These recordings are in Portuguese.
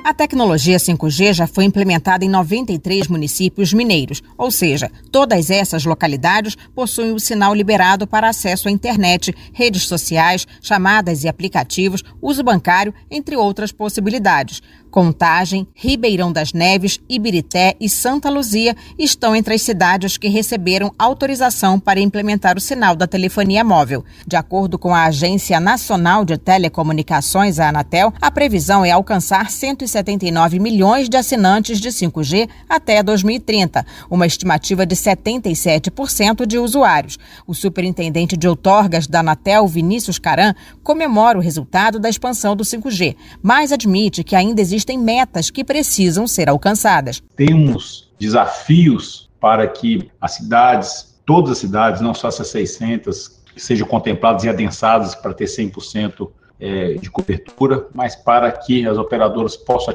A tecnologia 5G já foi implementada em 93 municípios mineiros, ou seja, todas essas localidades possuem o sinal liberado para acesso à internet, redes sociais, chamadas e aplicativos, uso bancário, entre outras possibilidades. Contagem, Ribeirão das Neves, Ibirité e Santa Luzia estão entre as cidades que receberam autorização para implementar o sinal da telefonia móvel. De acordo com a Agência Nacional de Telecomunicações, a Anatel, a previsão é alcançar 179 milhões de assinantes de 5G até 2030, uma estimativa de 77% de usuários. O superintendente de outorgas da Anatel, Vinícius Caran, comemora o resultado da expansão do 5G, mas admite que ainda existem metas que precisam ser alcançadas. Temos desafios para que as cidades, todas as cidades, não só essas 600, sejam contempladas e adensadas para ter 100% de cobertura, mas para que as operadoras possam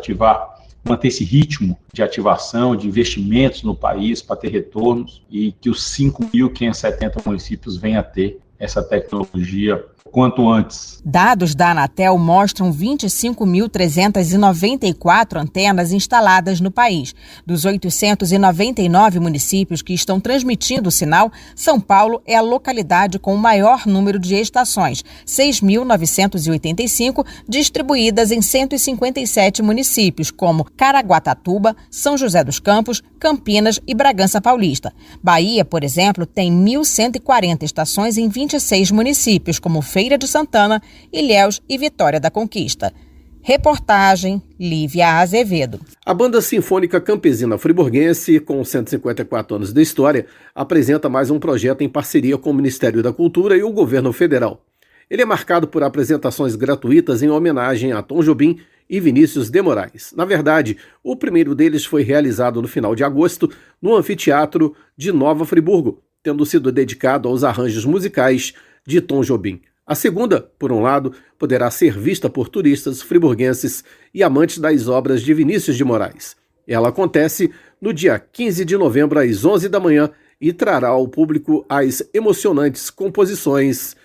manter esse ritmo de ativação, de investimentos no país para ter retornos e que os 5.570 municípios venham a ter essa tecnologia quanto antes. Dados da Anatel mostram 25.394 antenas instaladas no país. Dos 899 municípios que estão transmitindo o sinal, São Paulo é a localidade com o maior número de estações, 6.985, distribuídas em 157 municípios, como Caraguatatuba, São José dos Campos, Campinas e Bragança Paulista. Bahia, por exemplo, tem 1.140 estações em 26 municípios, como Feira de Santana, Ilhéus e Vitória da Conquista. Reportagem Lívia Azevedo. A Banda Sinfônica Campesina Friburguense, com 154 anos de história, apresenta mais um projeto em parceria com o Ministério da Cultura e o Governo Federal. Ele é marcado por apresentações gratuitas em homenagem a Tom Jobim e Vinícius de Moraes. Na verdade, o primeiro deles foi realizado no final de agosto no Anfiteatro de Nova Friburgo, tendo sido dedicado aos arranjos musicais de Tom Jobim. A segunda, por um lado, poderá ser vista por turistas friburguenses e amantes das obras de Vinícius de Moraes. Ela acontece no dia 15 de novembro, às 11 da manhã, e trará ao público as emocionantes composições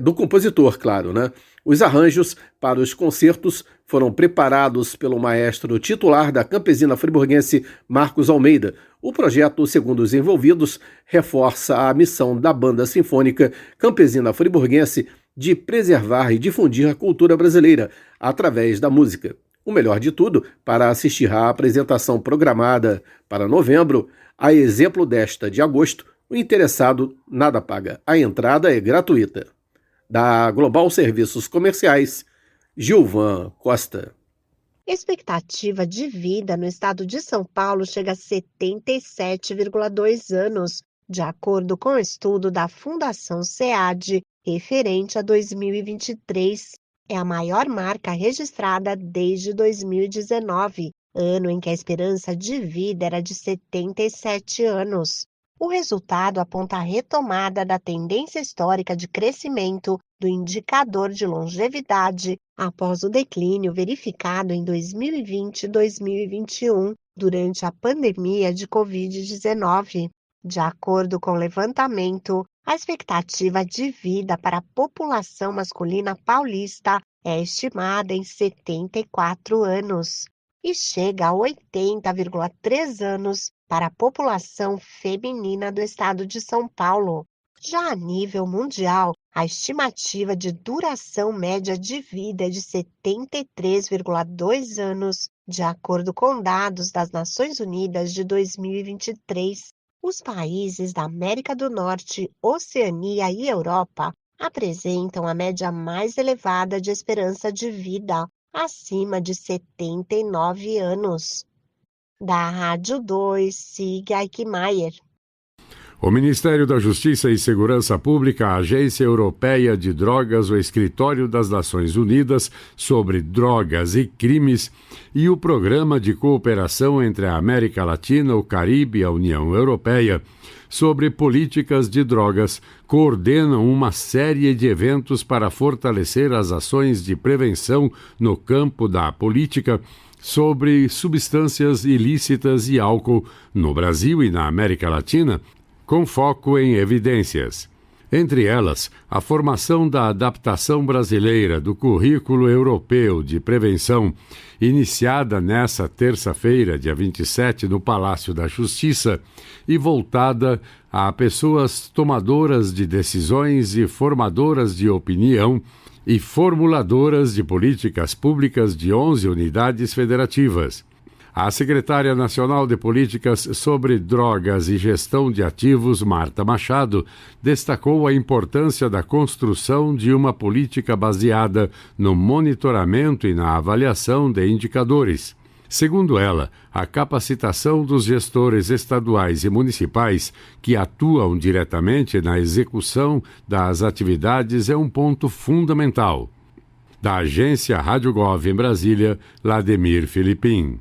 do compositor, claro, né? Os arranjos para os concertos foram preparados pelo maestro titular da Campesina Friburguense, Marcos Almeida. O projeto, segundo os envolvidos, reforça a missão da Banda Sinfônica Campesina Friburguense de preservar e difundir a cultura brasileira através da música. O melhor de tudo, para assistir à apresentação programada para novembro, a exemplo desta de agosto, o interessado nada paga. A entrada é gratuita. Da Global Serviços Comerciais, Gilvan Costa. Expectativa de vida no estado de São Paulo chega a 77,2 anos, de acordo com o estudo da Fundação SEAD, referente a 2023. É a maior marca registrada desde 2019, ano em que a esperança de vida era de 77 anos. O resultado aponta a retomada da tendência histórica de crescimento do indicador de longevidade após o declínio verificado em 2020 e 2021, durante a pandemia de Covid-19. De acordo com o levantamento, a expectativa de vida para a população masculina paulista é estimada em 74 anos e chega a 80,3 anos para a população feminina do estado de São Paulo. Já a nível mundial, a estimativa de duração média de vida é de 73,2 anos, de acordo com dados das Nações Unidas de 2023. Os países da América do Norte, Oceania e Europa apresentam a média mais elevada de esperança de vida, acima de 79 anos. Da Rádio 2, Sig Aikmaier. O Ministério da Justiça e Segurança Pública, a Agência Europeia de Drogas, o Escritório das Nações Unidas sobre Drogas e Crimes e o Programa de Cooperação entre a América Latina, o Caribe e a União Europeia sobre políticas de drogas coordenam uma série de eventos para fortalecer as ações de prevenção no campo da política sobre substâncias ilícitas e álcool no Brasil e na América Latina, com foco em evidências. Entre elas, a formação da adaptação brasileira do Currículo Europeu de Prevenção, iniciada nesta terça-feira, dia 27, no Palácio da Justiça, e voltada a pessoas tomadoras de decisões e formadoras de opinião e formuladoras de políticas públicas de 11 unidades federativas. A secretária nacional de Políticas sobre Drogas e Gestão de Ativos, Marta Machado, destacou a importância da construção de uma política baseada no monitoramento e na avaliação de indicadores. Segundo ela, a capacitação dos gestores estaduais e municipais que atuam diretamente na execução das atividades é um ponto fundamental. Da agência Rádio Gov em Brasília, Lademir Filipim.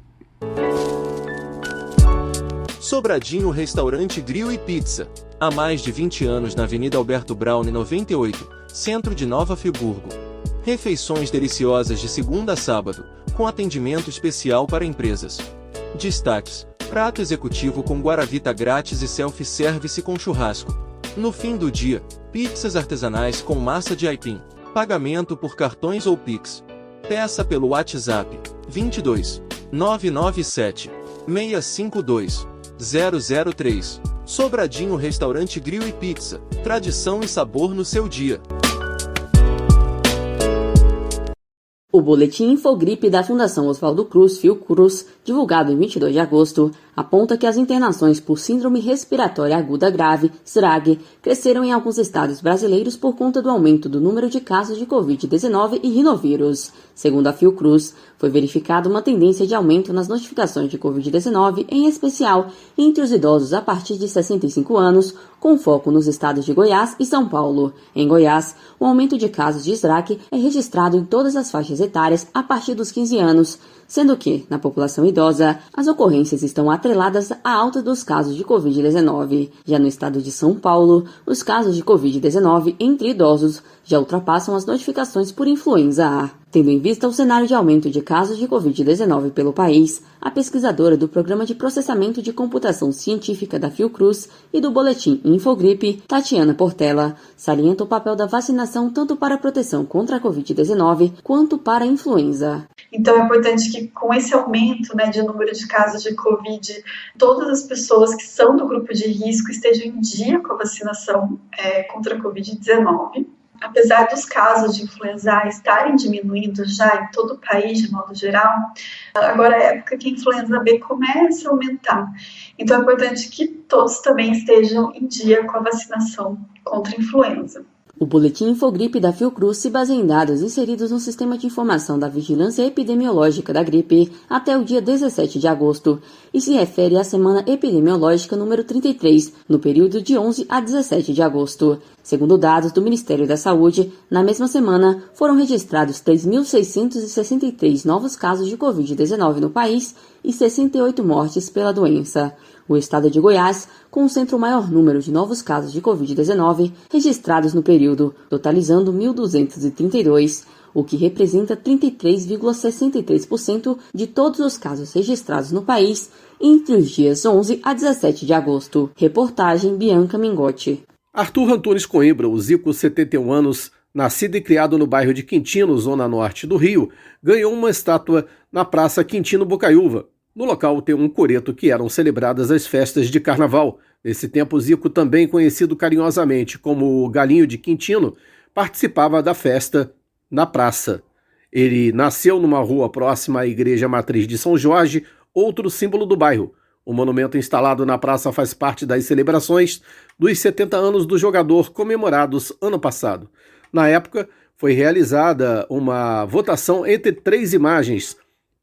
Sobradinho Restaurante Grill e Pizza. Há mais de 20 anos na Avenida Alberto Braune 98, centro de Nova Friburgo. Refeições deliciosas de segunda a sábado, com atendimento especial para empresas. Destaques: prato executivo com guaravita grátis e self-service com churrasco. No fim do dia, pizzas artesanais com massa de aipim. Pagamento por cartões ou Pix. Peça pelo WhatsApp 22 997 652 003. Sobradinho Restaurante Grill e Pizza. Tradição e sabor no seu dia. O boletim Infogripe da Fundação Oswaldo Cruz, Fiocruz, divulgado em 22 de agosto, aponta que as internações por síndrome respiratória aguda grave, SRAG, cresceram em alguns estados brasileiros por conta do aumento do número de casos de Covid-19 e rinovírus. Segundo a Fiocruz, foi verificada uma tendência de aumento nas notificações de Covid-19, em especial entre os idosos a partir de 65 anos, com foco nos estados de Goiás e São Paulo. Em Goiás, o aumento de casos de SRAG é registrado em todas as faixas etárias a partir dos 15 anos, sendo que, na população idosa, as ocorrências estão atreladas à alta dos casos de Covid-19. Já no estado de São Paulo, os casos de Covid-19 entre idosos já ultrapassam as notificações por influenza A. Tendo em vista o cenário de aumento de casos de Covid-19 pelo país, a pesquisadora do Programa de Processamento de Computação Científica da Fiocruz e do Boletim Infogripe, Tatiana Portela, salienta o papel da vacinação tanto para a proteção contra a Covid-19 quanto para a influenza. Então é importante que com esse aumento, de número de casos de Covid, todas as pessoas que são do grupo de risco estejam em dia com a vacinação contra a Covid-19. Apesar dos casos de influenza A estarem diminuindo já em todo o país, de modo geral, agora é a época que a influenza B começa a aumentar. Então é importante que todos também estejam em dia com a vacinação contra a influenza. O Boletim Infogripe da Fiocruz se baseia em dados inseridos no Sistema de Informação da Vigilância Epidemiológica da Gripe até o dia 17 de agosto e se refere à Semana Epidemiológica número 33, no período de 11 a 17 de agosto. Segundo dados do Ministério da Saúde, na mesma semana foram registrados 3.663 novos casos de Covid-19 no país e 68 mortes pela doença. O estado de Goiás concentra o maior número de novos casos de Covid-19 registrados no período, totalizando 1.232, o que representa 33,63% de todos os casos registrados no país entre os dias 11 a 17 de agosto. Reportagem Bianca Mingotti. Arthur Antunes Coimbra, o Zico, 71 anos, nascido e criado no bairro de Quintino, zona norte do Rio, ganhou uma estátua na Praça Quintino Bocaiúva. No local tem um coreto que eram celebradas as festas de carnaval. Nesse tempo, Zico, também conhecido carinhosamente como o Galinho de Quintino, participava da festa na praça. Ele nasceu numa rua próxima à Igreja Matriz de São Jorge, outro símbolo do bairro. O monumento instalado na praça faz parte das celebrações dos 70 anos do jogador comemorados ano passado. Na época, foi realizada uma votação entre 3 imagens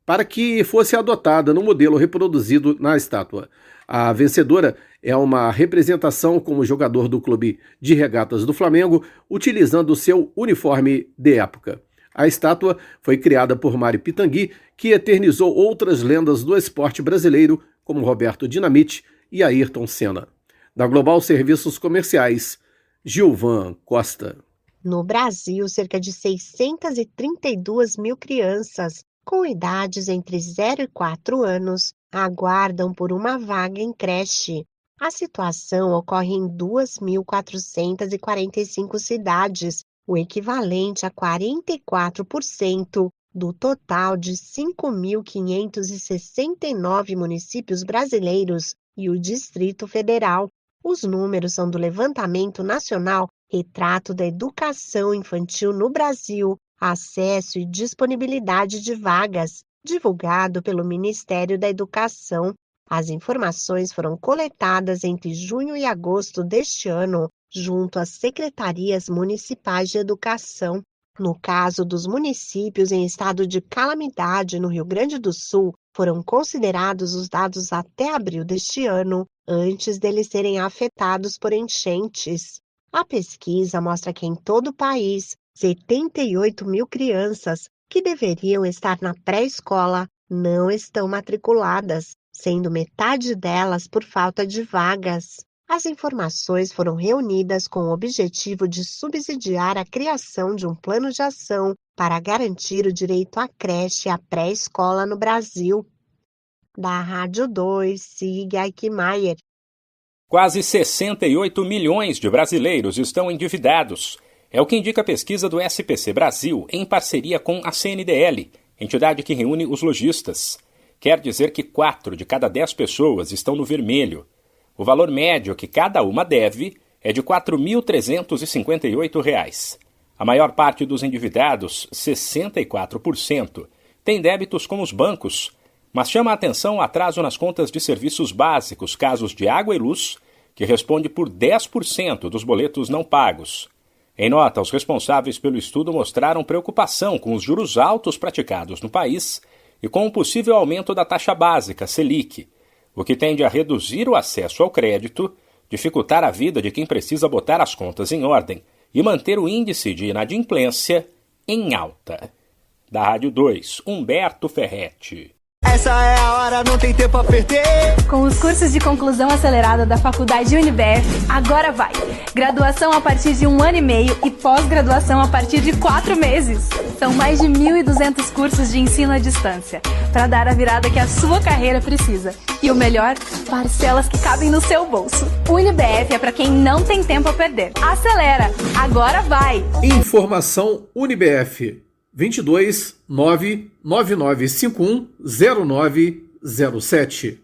para que fosse adotada no modelo reproduzido na estátua. A vencedora é uma representação como jogador do Clube de Regatas do Flamengo, utilizando seu uniforme de época. A estátua foi criada por Mari Pitangui, que eternizou outras lendas do esporte brasileiro, como Roberto Dinamite e Ayrton Senna. Da Global Serviços Comerciais, Gilvan Costa. No Brasil, cerca de 632 mil crianças com idades entre 0 e 4 anos aguardam por uma vaga em creche. A situação ocorre em 2.445 cidades, o equivalente a 44% do total de 5.569 municípios brasileiros e o Distrito Federal. Os números são do Levantamento Nacional Retrato da Educação Infantil no Brasil, Acesso e Disponibilidade de Vagas, divulgado pelo Ministério da Educação. As informações foram coletadas entre junho e agosto deste ano, junto às secretarias municipais de educação. No caso dos municípios em estado de calamidade no Rio Grande do Sul, foram considerados os dados até abril deste ano, antes deles serem afetados por enchentes. A pesquisa mostra que em todo o país, 78 mil crianças que deveriam estar na pré-escola não estão matriculadas, sendo metade delas por falta de vagas. As informações foram reunidas com o objetivo de subsidiar a criação de um plano de ação para garantir o direito à creche e à pré-escola no Brasil. Da Rádio 2, Sig Aikmaier. Quase 68 milhões de brasileiros estão endividados. É o que indica a pesquisa do SPC Brasil em parceria com a CNDL, entidade que reúne os lojistas. Quer dizer que 4 de cada 10 pessoas estão no vermelho. O valor médio que cada uma deve é de R$ 4.358. A maior parte dos endividados, 64%, tem débitos com os bancos, mas chama a atenção o atraso nas contas de serviços básicos, casos de água e luz, que responde por 10% dos boletos não pagos. Em nota, os responsáveis pelo estudo mostraram preocupação com os juros altos praticados no país e com o possível aumento da taxa básica, Selic, o que tende a reduzir o acesso ao crédito, dificultar a vida de quem precisa botar as contas em ordem e manter o índice de inadimplência em alta. Da Rádio 2, Humberto Ferretti. Essa é a hora, não tem tempo a perder. Com os cursos de conclusão acelerada da Faculdade UniBF, agora vai. Graduação a partir de 1 ano e meio e pós-graduação a partir de 4 meses. São mais de 1.200 cursos de ensino à distância, para dar a virada que a sua carreira precisa. E o melhor, parcelas que cabem no seu bolso. UniBF é para quem não tem tempo a perder. Acelera, agora vai. Informação UniBF. 22 99951 0907.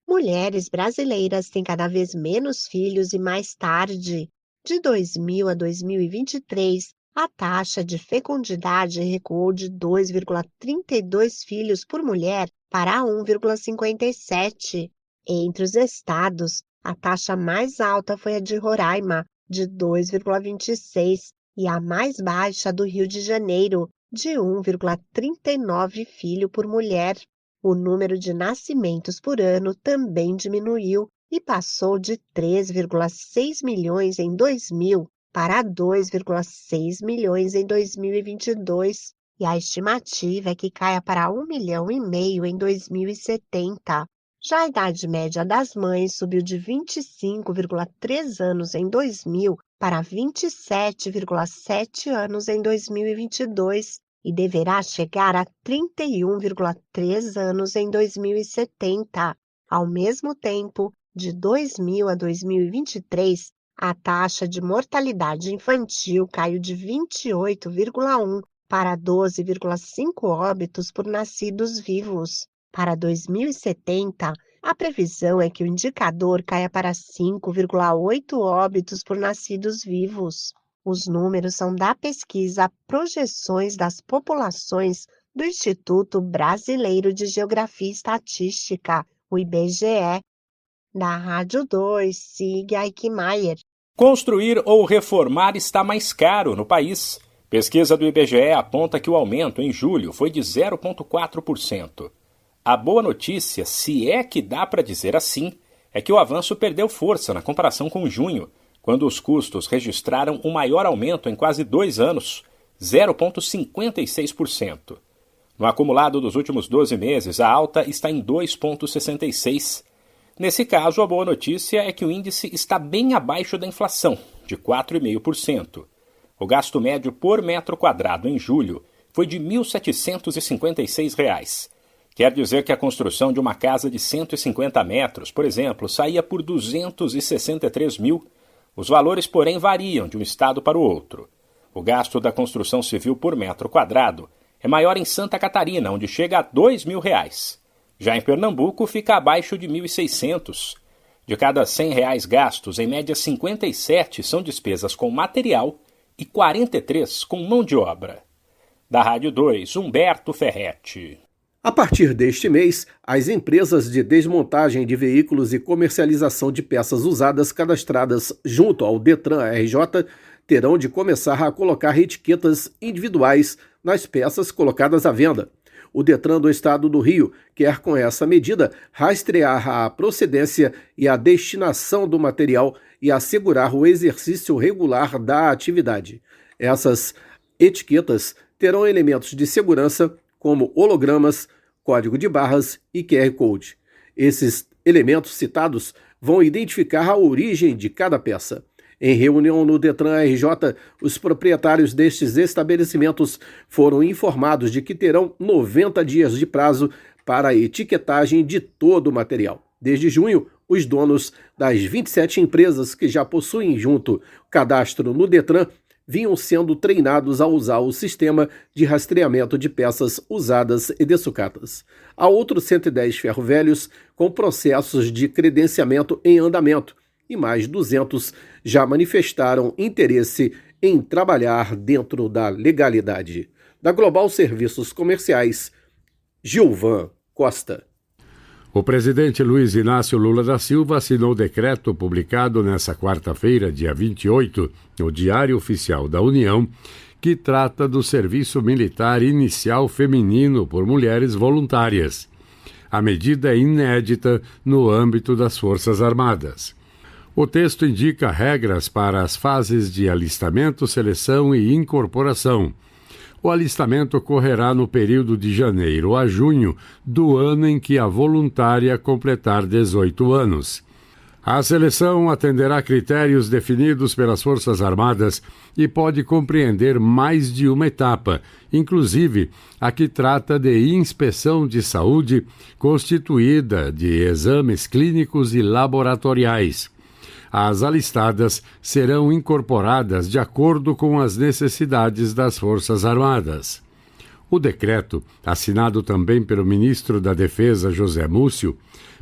Mulheres brasileiras têm cada vez menos filhos e mais tarde. De 2000 a 2023, a taxa de fecundidade recuou de 2,32 filhos por mulher para 1,57. Entre os estados, a taxa mais alta foi a de Roraima, de 2,26, e a mais baixa do Rio de Janeiro, de 1,39 filho por mulher. O número de nascimentos por ano também diminuiu e passou de 3,6 milhões em 2000 para 2,6 milhões em 2022, e a estimativa é que caia para 1,5 milhão em 2070. Já a idade média das mães subiu de 25,3 anos em 2000 para 27,7 anos em 2022 e deverá chegar a 31,3 anos em 2070. Ao mesmo tempo, de 2000 a 2023, a taxa de mortalidade infantil caiu de 28,1 para 12,5 óbitos por nascidos vivos. Para 2070, a previsão é que o indicador caia para 5,8 óbitos por nascidos vivos. Os números são da pesquisa Projeções das Populações do Instituto Brasileiro de Geografia e Estatística, o IBGE. Da Rádio 2, Sig Aikmaier. Construir ou reformar está mais caro no país. Pesquisa do IBGE aponta que o aumento em julho foi de 0,4%. A boa notícia, se é que dá para dizer assim, é que o avanço perdeu força na comparação com junho, quando os custos registraram o maior aumento em quase 2 anos, 0,56%. No acumulado dos últimos 12 meses, a alta está em 2,66%. Nesse caso, a boa notícia é que o índice está bem abaixo da inflação, de 4,5%. O gasto médio por metro quadrado em julho foi de R$ 1.756. Quer dizer que a construção de uma casa de 150 metros, por exemplo, saía por R$ 263 mil. Os valores, porém, variam de um estado para o outro. O gasto da construção civil por metro quadrado é maior em Santa Catarina, onde chega a R$ 2.000. Já em Pernambuco, fica abaixo de R$ 1.600. De cada R$ 100 gastos, em média 57 são despesas com material e 43 com mão de obra. Da Rádio 2, Humberto Ferretti. A partir deste mês, as empresas de desmontagem de veículos e comercialização de peças usadas cadastradas junto ao Detran RJ terão de começar a colocar etiquetas individuais nas peças colocadas à venda. O Detran do Estado do Rio quer, com essa medida, rastrear a procedência e a destinação do material e assegurar o exercício regular da atividade. Essas etiquetas terão elementos de segurança como hologramas, código de barras e QR Code. Esses elementos citados vão identificar a origem de cada peça. Em reunião no Detran RJ, os proprietários destes estabelecimentos foram informados de que terão 90 dias de prazo para a etiquetagem de todo o material. Desde junho, os donos das 27 empresas que já possuem junto cadastro no Detran vinham sendo treinados a usar o sistema de rastreamento de peças usadas e dessucatas. Há outros 110 ferro-velhos com processos de credenciamento em andamento, e mais 200 já manifestaram interesse em trabalhar dentro da legalidade. Da Global Serviços Comerciais, Gilvan Costa. O presidente Luiz Inácio Lula da Silva assinou o decreto publicado nesta quarta-feira, dia 28, no Diário Oficial da União, que trata do serviço militar inicial feminino por mulheres voluntárias. A medida é inédita no âmbito das Forças Armadas. O texto indica regras para as fases de alistamento, seleção e incorporação. O alistamento ocorrerá no período de janeiro a junho do ano em que a voluntária completar 18 anos. A seleção atenderá critérios definidos pelas Forças Armadas e pode compreender mais de uma etapa, inclusive a que trata de inspeção de saúde constituída de exames clínicos e laboratoriais. As alistadas serão incorporadas de acordo com as necessidades das Forças Armadas. O decreto, assinado também pelo ministro da Defesa, José Múcio,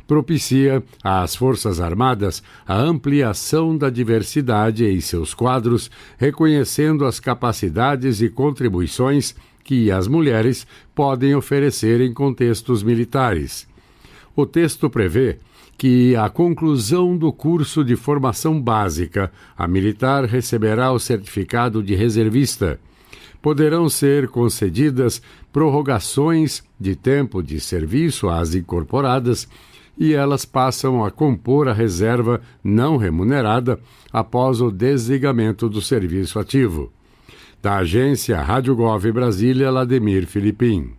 propicia às Forças Armadas a ampliação da diversidade em seus quadros, reconhecendo as capacidades e contribuições que as mulheres podem oferecer em contextos militares. O texto prevê que, à conclusão do curso de formação básica, a militar receberá o certificado de reservista. Poderão ser concedidas prorrogações de tempo de serviço às incorporadas e elas passam a compor a reserva não remunerada após o desligamento do serviço ativo. Da agência Rádio Gov Brasília, Lademir Filipim.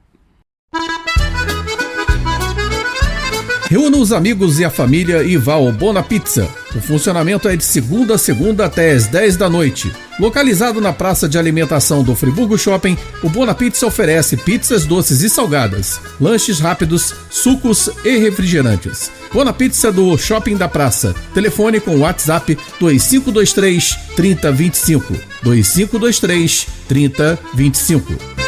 Reúna os amigos e a família e vá ao Bona Pizza. O funcionamento é de segunda a segunda até às 10 da noite. Localizado na praça de alimentação do Friburgo Shopping, o Bona Pizza oferece pizzas doces e salgadas, lanches rápidos, sucos e refrigerantes. Bona Pizza do Shopping da Praça. Telefone com WhatsApp 2523 3025. 2523 3025.